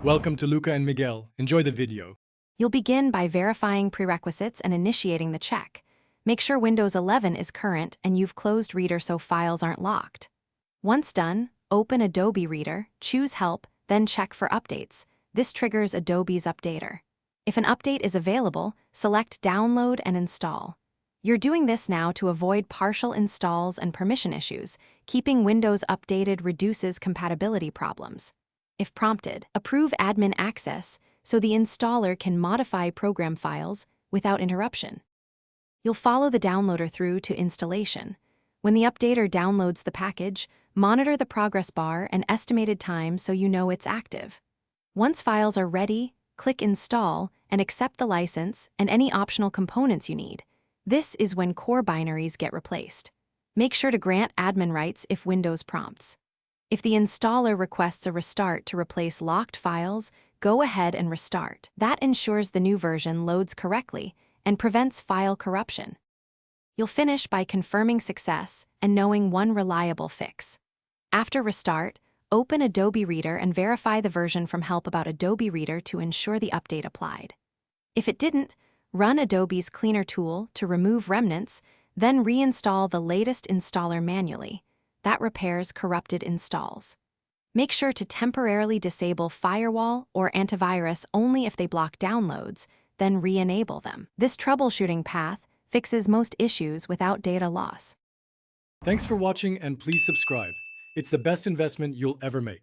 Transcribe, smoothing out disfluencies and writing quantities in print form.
Welcome to Luca and Miguel. Enjoy the video. You'll begin by verifying prerequisites and initiating the check. Make sure Windows 11 is current and you've closed Reader so files aren't locked. Once done, open Adobe Reader, choose Help, then check for updates. This triggers Adobe's updater. If an update is available, select Download and Install. You're doing this now to avoid partial installs and permission issues. Keeping Windows updated reduces compatibility problems. If prompted, approve admin access so the installer can modify program files without interruption. You'll follow the downloader through to installation. When the updater downloads the package, monitor the progress bar and estimated time so you know it's active. Once files are ready, click Install and accept the license and any optional components you need. This is when core binaries get replaced. Make sure to grant admin rights if Windows prompts. If the installer requests a restart to replace locked files, go ahead and restart. That ensures the new version loads correctly and prevents file corruption. You'll finish by confirming success and knowing one reliable fix. After restart, open Adobe Reader and verify the version from Help about Adobe Reader to ensure the update applied. If it didn't, run Adobe's Cleaner tool to remove remnants, then reinstall the latest installer manually. That repairs corrupted installs. Make sure to temporarily disable firewall or antivirus only if they block downloads, then re-enable them. This troubleshooting path fixes most issues without data loss. Thanks for watching and please subscribe. It's the best investment you'll ever make.